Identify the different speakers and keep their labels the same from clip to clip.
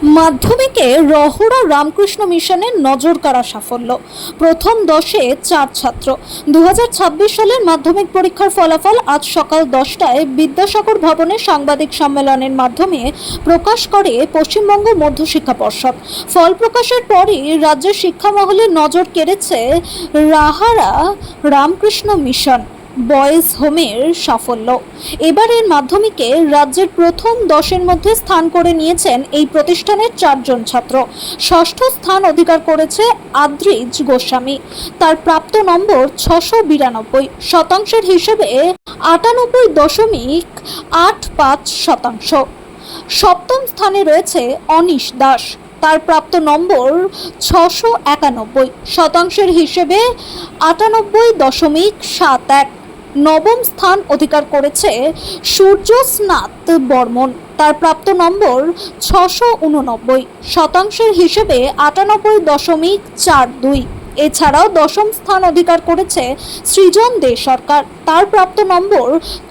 Speaker 1: মাধ্যমিকে রহরা রামকৃষ্ণ মিশনের নজরকাড়া সাফল্য। প্রথম 10-এ 4 ছাত্র। 2026 সালের মাধ্যমিক পরীক্ষার ফলাফল আজ সকাল 10টায় বিদ্যাসাগর ভবনে সাংবাদিক সম্মেলনের মাধ্যমে প্রকাশ করে পশ্চিমবঙ্গ মধ্যশিক্ষা পর্ষদ। ফল প্রকাশের পরই রাজ্যের শিক্ষা মহলে নজর কেড়েছে রাহারা রামকৃষ্ণ মিশন বয়েজ হোমের সাফল্য। এবারের মাধ্যমিকে রাজ্যের প্রথম 10-এর মধ্যে স্থান করে নিয়েছেন এই প্রতিষ্ঠানের 4 জন ছাত্র। ষষ্ঠ স্থান অধিকার করেছে আদ্রিজ গোস্বামী। তার প্রাপ্ত নম্বর 692, শতাংশের হিসেবে 98.85%। সপ্তম স্থানে রয়েছে অনিশ দাস। তার প্রাপ্ত নম্বর 691, শতাংশের হিসেবে 98.71। নবম স্থান অধিকার করেছে সূর্যস্নাত বর্মন। তার প্রাপ্ত নম্বর 689, শতাংশের হিসেবে 98.42। এছাড়াও দশম স্থান অধিকার করেছে সৃজন দে সরকার। তার প্রাপ্ত নম্বর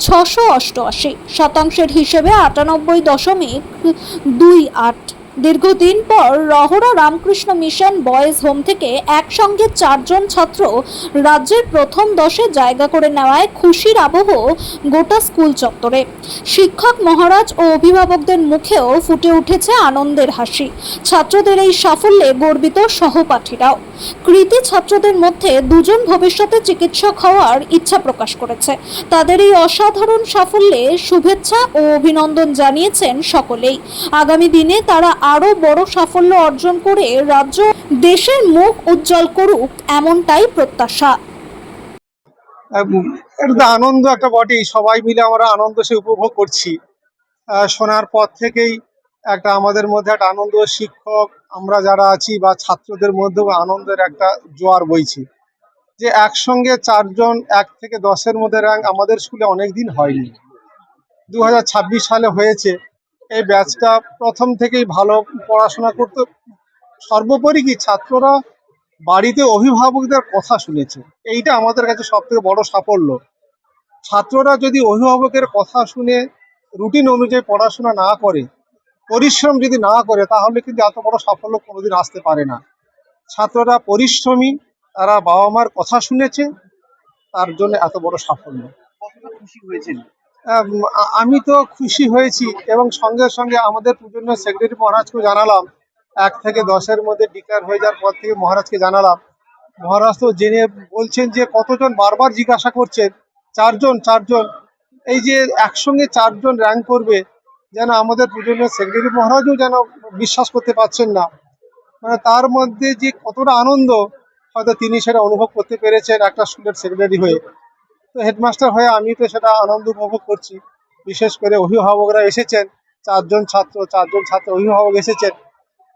Speaker 1: 688, শতাংশের হিসেবে 98.28। দীর্ঘদিন পর Rahara Ramakrishna mission boys home থেকে একসঙ্গে 4 জন ছাত্র রাজ্যের প্রথম 10-এ জায়গা করে নেওয়ায় খুশির আবহ গোটা স্কুল চত্বরে। শিক্ষক মহারাজ ও অভিভাবকদের মুখেও ফুটে উঠেছে আনন্দের হাসি। ছাত্রদের এই সাফল্যে গর্বিত সহপাঠীরাও। কৃতী ছাত্রদের মধ্যে 2 জন ভবিষ্যতে চিকিৎসক হওয়ার ইচ্ছা প্রকাশ করেছে। তাদের এই অসাধারণ সাফল্যে শুভেচ্ছা ও অভিনন্দন জানিয়েছেন সকলেই। আগামী দিনে তারা আরো বড় সাফল্য অর্জন করে রাজ্য দেশের মুখ উজ্জ্বল করুক, এমনটাই প্রত্যাশা।
Speaker 2: এটা তো আনন্দ একটা বটেই, সবাই মিলে আমরা আনন্দ সে উপভোগ করছি। শোনার পর থেকেই একটা আমাদের মধ্যে একটা আনন্দ, শিক্ষক আমরা যারা আছি বা ছাত্রদের মধ্যেও আনন্দের একটা জোয়ার বইছে। যে একসঙ্গে 4 জন 1 থেকে 10-এর মধ্যে র্যাঙ্ক আমাদের স্কুলে অনেকদিন হয়নি, 2026 সালে হয়েছে। এই ব্যাচটা প্রথম থেকেই ভালো পড়াশোনা করতে, সর্বোপরি কি ছাত্ররা বাড়িতে অভিভাবকদের কথা শুনেছে, এইটা আমাদের কাছে সব থেকে বড় সাফল্য। ছাত্ররা যদি অভিভাবকের কথা শুনে রুটিন অনুযায়ী পড়াশোনা না করে, পরিশ্রম যদি না করে, তাহলে কিন্তু এত বড় সাফল্য কোনোদিন আসতে পারে না। ছাত্ররা পরিশ্রমী, তারা বাবা মার কথা শুনেছে, তার জন্য এত বড় সাফল্য।
Speaker 3: খুশি হয়েছেন?
Speaker 2: আমি তো খুশি হয়েছি এবং সঙ্গে সঙ্গে আমাদের পূজনীয় সেক্রেটারি মহারাজকেও জানালাম। 1 থেকে 10-এর মধ্যে ডিক্লেয়ার হয়ে যাওয়ার পর থেকে মহারাজকে জানালাম। মহারাজ তো জেনে বলছেন যে কতজন, বারবার জিজ্ঞাসা করছেন 4 জন 4 জন, এই যে একসঙ্গে 4 জন র্যাঙ্ক করবে, যেন আমাদের পূজনীয় সেক্রেটারি মহারাজও যেন বিশ্বাস করতে পারছেন না। মানে তার মধ্যে যে কতটা আনন্দ, হয়তো তিনি সেটা অনুভব করতে পেরেছেন একটা স্কুলের সেক্রেটারি হয়ে। তো হেডমাস্টার হয়ে আমি তো সেটা আনন্দ উপভোগ করছি। বিশেষ করে অভিভাবকরা এসেছেন, 4 জন ছাত্র 4 জন ছাত্র অভিভাবক এসেছেন,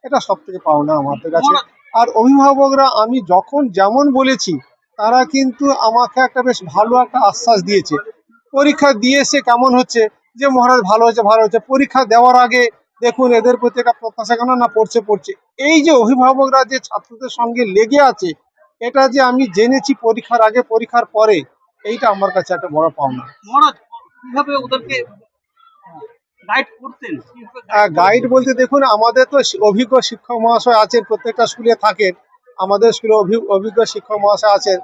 Speaker 2: এটা সব থেকে পাওনা আমাদের কাছে। আর অভিভাবকরা আমি যখন যেমন বলেছি, তারা কিন্তু আমাকে একটা বেশ ভালো একটা আশ্বাস দিয়েছে। পরীক্ষা দিয়েছে কেমন হচ্ছে, যে মহারাজ ভালো হয়েছে ভালো হয়েছে, পরীক্ষা দেওয়ার আগে দেখুন এদের প্রতি একটা প্রত্যাশা কেন না পড়ছে পড়ছে। এই যে অভিভাবকরা যে ছাত্রদের সঙ্গে লেগে আছে, এটা যে আমি জেনেছি পরীক্ষার আগে পরীক্ষার পরে, এইটা আমার কাছে একটা বড় পাওনা।
Speaker 3: মহারাজ কিভাবে ওদেরকে গাইড করতেন?
Speaker 2: গাইড বলতে দেখুন, আমাদের তো অভিজ্ঞ শিক্ষক মহাশয় আছেন, প্রত্যেকটা স্কুলে থাকেন। আমাদের স্কুলে অভিজ্ঞ শিক্ষক মহাশয় আছেন।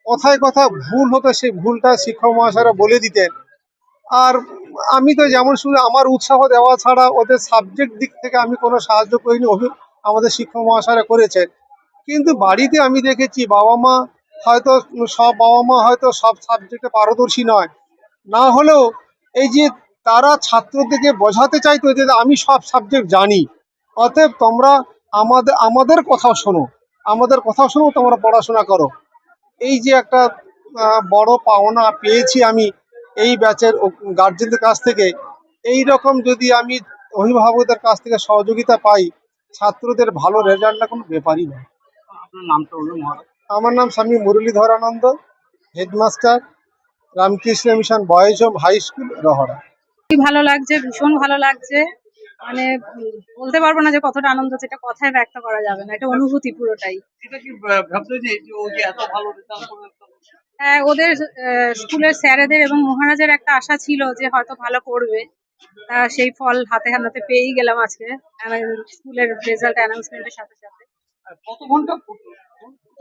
Speaker 2: কথায় কথা ভুল হতো, সেই ভুলটা শিক্ষক মহাশয়রা বলে দিতেন। আর আমি তো যেমন শুধু আমার উৎসাহ দেওয়া ছাড়া ওদের সাবজেক্ট দিক থেকে আমি কোনো সাহায্য করিনি, আমাদের শিক্ষক মহাশয়রা করেছেন। কিন্তু বাড়িতে আমি দেখেছি বাবা মা হয়তো সব সাবজেক্টে পারদর্শী নয়, না হলেও এই যে তারা ছাত্রদেরকে বোঝাতে চাইতো যে আমি সব সাবজেক্ট জানি, অতএব তোমরা আমাদের কথা শোনো, আমাদের কথা শোনো, তোমরা পড়াশোনা করো। এই যে একটা বড় পাওনা পেয়েছি আমি এই ব্যাচের গার্জেনদের কাছ থেকে। এই রকম যদি আমি অভিভাবকদের কাছ থেকে সহযোগিতা পাই, ছাত্রদের ভালো রেজাল্টটা কোনো ব্যাপারই নয়।
Speaker 3: আপনার নামটা হলো মহারাজ?
Speaker 2: আমার নাম Swami Muralidhar Ananda, headmaster, Ramakrishna mission boys home high school, Rahara.
Speaker 4: ভালো লাগছে, ভীষণ ভালো লাগছে। মানে বলতে পারবো না যে কতটা আনন্দ, যেটা কথায় ব্যক্ত করা যাবে না, এটা অনুভূতি পুরোটাই।
Speaker 3: এটা কি ভাবতে যে ও যে এত ভালো রেজাল্ট করবে?
Speaker 4: হ্যাঁ, ওদের স্কুলের স্যারেদের এবং মহারাজের একটা আশা ছিল যে হয়তো ভালো করবে, তা সেই ফল হাতে হাতে পেয়েই গেলাম আজকে স্কুলের রেজাল্ট অ্যানাউন্সমেন্টের সাথে সাথে।
Speaker 3: আর কত ঘন্টা পড়তো?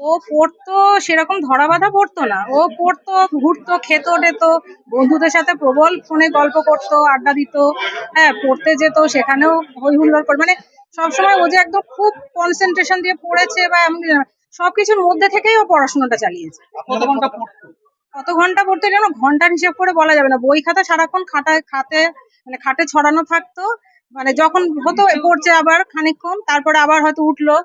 Speaker 4: ও পড়তো সেরকম ধরা বাঁধা পড়তো না, ও পড়তো, ঘুরতো, খেতো টেতো, বন্ধুদের সাথে প্রবল ফোনে গল্প করতো, আড্ডা দিত। হ্যাঁ, পড়তে যেত, সেখানেও হই হুল্লোড় করে, মানে সবসময় ও যে একদম খুব কনসেন্ট্রেশন দিয়ে পড়েছে বা এমন কিছু না। সবকিছুর মধ্যে থেকেই ও পড়াশোনাটা চালিয়েছে।
Speaker 3: কত ঘন্টা পড়তো?
Speaker 4: কত ঘন্টা পড়তে যেন ঘন্টার হিসেব করে বলা যাবে না, বই খাতা সারাক্ষণ মানে খাটে ছড়ানো থাকতো। মানে যখন হতো পড়ছে আবার খানিকক্ষণ, তারপরে আবার হয়তো উঠলো,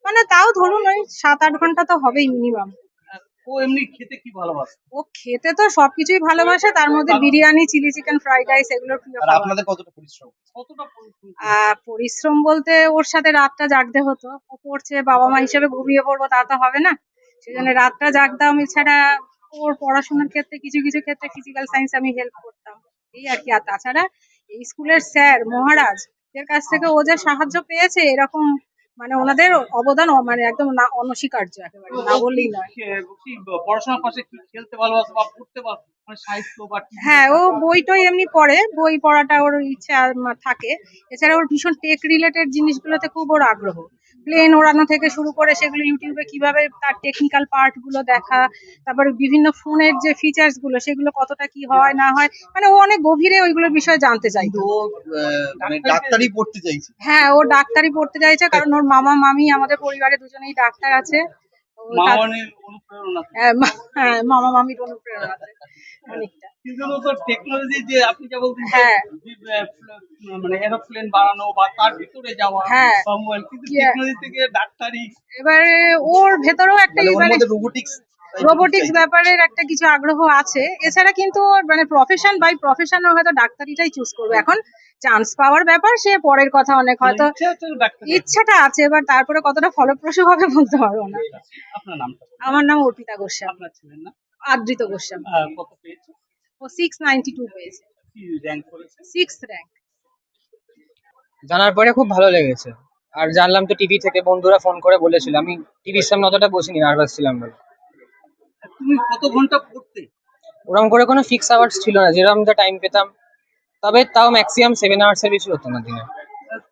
Speaker 4: মানে তাও ধরুন ওই 7-8 ঘন্টা তো হবেই মিনিমাম।
Speaker 3: আর ও এমনি খেতে কি ভালোবাসে?
Speaker 4: ও খেতে তো সবকিছুই ভালোবাসে, তার মধ্যে biryani, chilli chicken, fried rice এগুলো প্রিয়
Speaker 3: আর
Speaker 4: খাবার।
Speaker 3: আপনাদের কতটা পরিশ্রম? কতটা পরিশ্রম?
Speaker 4: পরিশ্রম বলতে ওর সাথে রাতটা জাগতে হতো। ও পড়ছে, বাবা মা হিসেবে ঘুমিয়ে পড়বো তা তো হবে না, সেজন্য রাতটা জাগতাম। এছাড়া ওর পড়াশোনার ক্ষেত্রে কিছু কিছু ক্ষেত্রে ফিজিক্যাল সায়েন্স আমি হেল্প করতাম, এই আর কি। আর তাছাড়া এই স্কুলের স্যার মহারাজ এর কাছ থেকে ও যে সাহায্য পেয়েছে এরকম, মানে ওনাদের অবদান মানে একদম না অনস্বীকার্য, একেবারে না বললেই নয়।
Speaker 3: কি পড়াশোনার পাশে কি খেলতে ভালোবাসে বা পড়তে ভালোবাসে? মানে সাহিত্য বা টিভি
Speaker 4: হ্যাঁ,
Speaker 3: দেখা?
Speaker 4: ও বই টই এমনি পড়ে, বই পড়াটা ওর ইচ্ছা থাকে। এছাড়া ওর ভীষণ টেক রিলেটেড জিনিসগুলোতে খুব ওর আগ্রহ। প্লেন ওড়ানো থেকে শুরু করে সেগুলো ইউটিউবে কিভাবে তার টেকনিক্যাল পার্ট গুলো দেখা, তারপরে বিভিন্ন ফোনের যে ফিচার্স গুলো সেগুলো কতটা কি হয় না হয়, মানে ও অনেক গভীরে ওইগুলোর বিষয়ে জানতে চাইতো।
Speaker 3: কিন্তু ও মানে ডাক্তারি পড়তে চাইছে।
Speaker 4: হ্যাঁ, ও ডাক্তারি পড়তে চাইছে, কারণ ওর মামা মামি আমাদের পরিবারে দুজনেই ডাক্তার আছে। ও
Speaker 3: মা
Speaker 4: তার
Speaker 3: মানে অনুপ্রেরণা থেকে।
Speaker 4: হ্যাঁ, মামা মামির অনুপ্রেরণা আছে অনেকটা।
Speaker 3: কিন্তু ও তো টেকনোলজি যে আপনি যা বলছেন যে
Speaker 4: হ্যাঁ,
Speaker 3: মানে এরোপ্লেন বানানো বা তার ভিতরে যাওয়া
Speaker 4: হ্যাঁ,
Speaker 3: বা মোবাইল, কিন্তু
Speaker 4: কি
Speaker 3: টেকনোলজি থেকে ডাক্তারি
Speaker 4: এবারে ওর ভেতরেও একটা
Speaker 3: মানে ওর
Speaker 4: মানে
Speaker 3: মধ্যে রোবোটিক্স
Speaker 4: রোবোটিক্স ব্যাপারের একটা কিছু আগ্রহ আছে। এছাড়া কিন্তু ওর মানে প্রফেশন বাই প্রফেশন ও হয়তো ডাক্তারিটাই চুজ করবে এখন। চান্স পাওয়ার ব্যাপার, সে পরের কথা, অনেক
Speaker 3: মানে
Speaker 4: হয়তো
Speaker 3: ইচ্ছা হচ্ছে ডাক্তারি।
Speaker 4: ইচ্ছাটা আছে, এবার তারপরে কতটা ফলপ্রসূ হবে বলতে পারবো না।
Speaker 3: আপনার নামটা বলুন।
Speaker 4: আমার নাম অর্পিতা গোস্বামী।
Speaker 3: আপনার ছিলেন না?
Speaker 4: আদৃত গোস্বামী।
Speaker 3: কত পেয়েছে?
Speaker 4: ও 692 পেয়েছে,
Speaker 3: কি র্যাঙ্ক করেছে?
Speaker 4: 6th rank.
Speaker 5: জানার পরে খুব ভালো লেগেছে। আর জানলাম তো টিভি থেকে, বন্ধুরা ফোন করে বলেছিল। আমি টিভির সামনে অতটা বসিনি, নার্ভাস ছিলাম বলে।
Speaker 3: তুমি কত ঘন্টা পড়তে?
Speaker 5: ওরকম করে কোনো ফিক্স আওয়ার্স ছিল না, যেরকম যা টাইম পেতাম। তবে তাও ম্যাক্সিমাম 7 আওয়ার্স এর বেশি হতো না দিনে।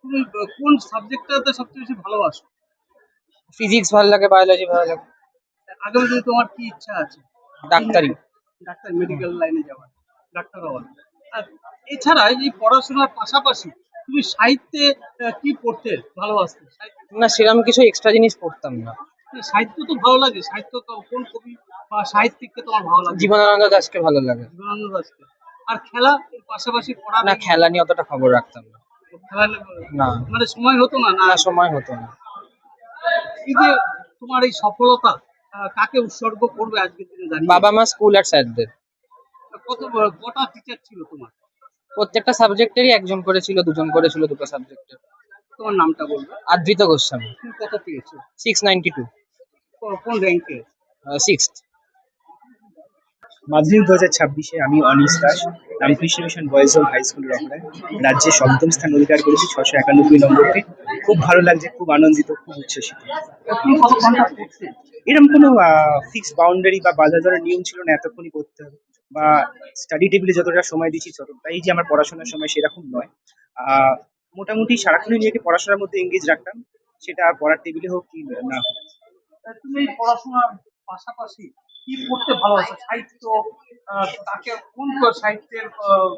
Speaker 3: তুমি কোন সাবজেক্টটাতে সবচেয়ে বেশি ভালোবাসো?
Speaker 5: ফিজিক্স ভালো লাগে, বায়োলজি ভালো লাগে।
Speaker 3: আগামী দিনে তোমার কি ইচ্ছা আছে?
Speaker 5: ডাক্তারি।
Speaker 3: ডাক্তার, মেডিকেল লাইনে যাওয়ার, ডাক্তার হওয়ার। আর এছাড়া এই পড়াশোনার পাশাপাশি তুমি সাহিত্যে কি পড়তে ভালোবাসতে?
Speaker 5: না, সেরকম কিছু এক্সট্রা জিনিস পড়তাম না।
Speaker 3: সাহিত্য তো ভালো লাগে। সাহিত্য কোন কবি বা সাহিত্যিককে তোমার ভালো লাগে?
Speaker 5: জীবনানন্দ দাশকে ভালো লাগে।
Speaker 3: জীবনানন্দ দাশকে। আর খেলা এর পাশাপাশি পড়া
Speaker 5: না, খেলা নিয়ে অতটা খবর রাখতাম না।
Speaker 3: খেলা
Speaker 5: না।
Speaker 3: মানে সময় হতো না না?
Speaker 5: না, সময় হতো না।
Speaker 3: এই যে তোমার এই সফলতা কাকে উৎসর্গ করবে আজকের দিনে দাঁড়িয়ে?
Speaker 5: বাবা মা, স্কুল আর স্যারদের।
Speaker 3: কটা টিচার ছিল তোমার?
Speaker 5: প্রত্যেকটা সাবজেক্টেরই একজন করেছিল, দুজন করেছিল, দুটো সাবজেক্টের।
Speaker 3: তোমার নামটা বলবে?
Speaker 5: আদৃত গোস্বামী।
Speaker 3: তুমি কত পেয়েছো?
Speaker 5: 692।
Speaker 3: কোন র্যাঙ্কে?
Speaker 5: 6th।
Speaker 6: মাধ্যমিক 2026-এ আমি Anish Das, Ramakrishna mission boys home high school রমনায় রাজ্যে 7ম স্থান অধিকার করেছি 691 নম্বরটি। খুব ভালো লাগছে, খুব আনন্দিত, খুব উচ্ছ্বসিত।
Speaker 3: তুমি কত ঘন্টা পড়তে?
Speaker 6: এরকম কোনো ফিক্সড বাউন্ডারি বা বাধা ধরার নিয়ম ছিল না এতক্ষণই করতে হবে, বা স্টাডি টেবিলে যতটা সময় দিচ্ছি ততটাই যে আমার পড়াশোনার সময় সেরকম নয়। মোটামুটি সারাক্ষণই নিজেকে পড়াশোনার মধ্যে এঙ্গেজ রাখতাম, সেটা পড়ার টেবিলে হোক কি না হোক।
Speaker 3: তুমি এই পড়াশোনার পাশাপাশি কি পড়তে ভালোবাসো? সাহিত্য, তাকে কোন সাহিত্যের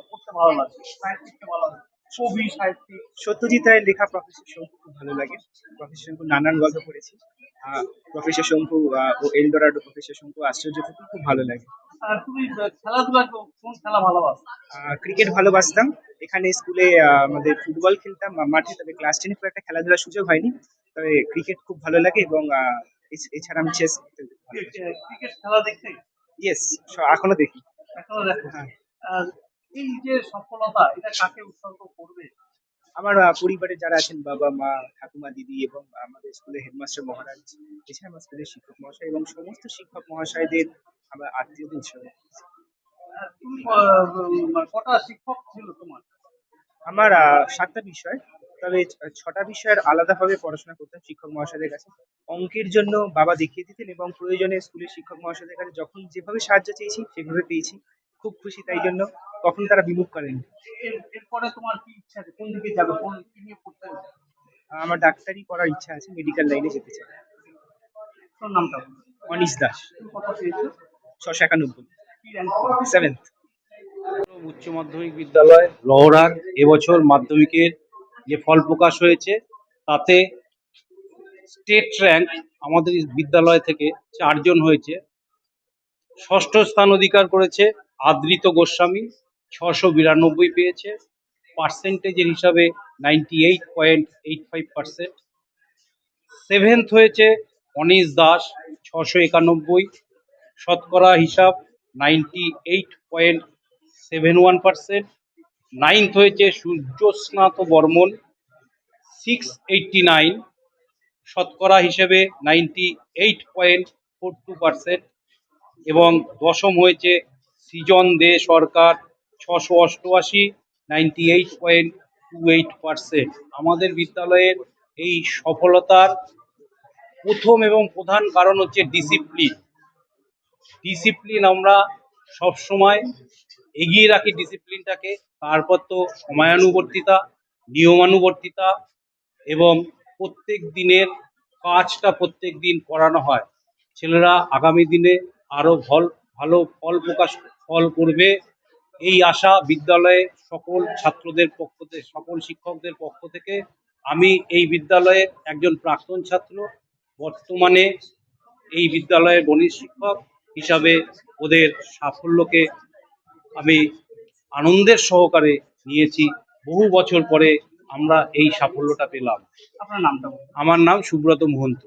Speaker 3: পড়তে ভালো লাগে? সাহিত্যিককে ভালো লাগে? কবি, সাহিত্যিক?
Speaker 6: সত্যজিৎ রায়ের লেখা প্রফেসর শঙ্কু খুব ভালো লাগে। প্রফেসর শঙ্কু নানান গল্প পড়েছি। প্রফেসর শঙ্কু ও এলডোরাডো, প্রফেসর শঙ্কু আশ্চর্য পুতুল খুব ভালো লাগে।
Speaker 3: তুমি খেলাধুলা কোন খেলা ভালোবাসো?
Speaker 6: ক্রিকেট ভালোবাসতাম। এখানে স্কুলে আমাদের ফুটবল খেলতাম মাঠে, তবে ক্লাস 10-এ খুব একটা খেলাধুলার সুযোগ হয়নি। তবে ক্রিকেট খুব ভালো লাগে, এবং এছাড়া আমি চেস।
Speaker 3: ক্রিকেট খেলা দেখতে?
Speaker 6: ইয়েস, এখনো দেখি।
Speaker 3: এখনো দেখো?
Speaker 6: হ্যাঁ।
Speaker 3: আর এই যে সফলতা, এটা কাকে উৎসর্গ করবে?
Speaker 6: আমার পরিবারে যারা আছেন, বাবা মা, ঠাকুমা, দিদি, এবং আমাদের স্কুলের হেডমাস্টার মহারাজ, এছাড়া আমার স্কুলের শিক্ষক মহাশয় এবং সমস্ত শিক্ষক মহাশয়দের, আমার আত্মীয়দের উৎসর্গ করছি।
Speaker 3: তুমি মানে কটা শিক্ষক ছিল তোমার?
Speaker 6: আমার 7টা বিষয়, তবে 6টা বিষয়ের আলাদাভাবে পড়াশোনা করতাম শিক্ষক মহাশয়দের কাছে। অঙ্কের জন্য বাবা দেখিয়ে দিতেন, এবং প্রয়োজনে স্কুলের শিক্ষক মহাশয়দের কাছে যখন যেভাবে সাহায্য চেয়েছি সেভাবে পেয়েছি। খুব খুশি, তাই জন্য কখনো তারা বিমুখ করেনি।
Speaker 3: এরপরে তোমার কি ইচ্ছা আছে, কোন দিকে যাবে, কোন কি নিয়ে পড়তে হবে?
Speaker 6: আমার ডাক্তারি করার ইচ্ছা আছে, মেডিকেল লাইনে যেতে চাই।
Speaker 3: তোর নামটা বলো।
Speaker 6: অনিশ দাস,
Speaker 3: তুমি কত পেয়েছো?
Speaker 6: 691,
Speaker 3: কি র্যাঙ্ক করবে?
Speaker 6: 7th।
Speaker 7: উচ্চ মাধ্যমিক বিদ্যালয় রহরার এবছর মাধ্যমিকের যে ফল প্রকাশ হয়েছে তাতে স্টেট র্যাঙ্ক আমাদের বিদ্যালয় থেকে 4জন হয়েছে। ষষ্ঠ স্থান অধিকার করেছে আদৃত গোস্বামী, 692 পেয়েছে, পার্সেন্টেজের হিসাবে 98.85%। সেভেন্থ হয়েছে অনিশ দাস, 691, শতকরা হিসাব 98.71%। নাইন্থ হয়েছে সূর্যস্নাত বর্মন, 689, শতকরা হিসেবে 98.42%। এবং দশম হয়েছে সৃজন দে সরকার, 688, 98.28%। আমাদের বিদ্যালয়ের এই সফলতার প্রথম এবং প্রধান কারণ হচ্ছে ডিসিপ্লিন। আমরা সব সময় এগিয়ে রাখি ডিসিপ্লিনটাকে। তারপর তো সময়ানুবর্তিতা, নিয়মানুবর্তিতা এবং প্রত্যেক দিনের কাজটা প্রত্যেক দিন করানো হয়। ছেলেরা আগামী দিনে আরো ভালো ফল করবে এই আশা বিদ্যালয়ের সকল ছাত্রদের পক্ষ থেকে, সকল শিক্ষকদের পক্ষ থেকে। আমি এই বিদ্যালয়ের একজন প্রাক্তন ছাত্র, বর্তমানে এই বিদ্যালয়ের বনিশ শিক্ষক হিসাবে ওদের সাফল্যকে আমি আনন্দের সহকারে নিয়েছি। বহু বছর পরে আমরা এই সাফল্যটা পেলাম।
Speaker 3: আপনার নামটা বলুন।
Speaker 7: আমার নাম সুব্রত মহন্ত।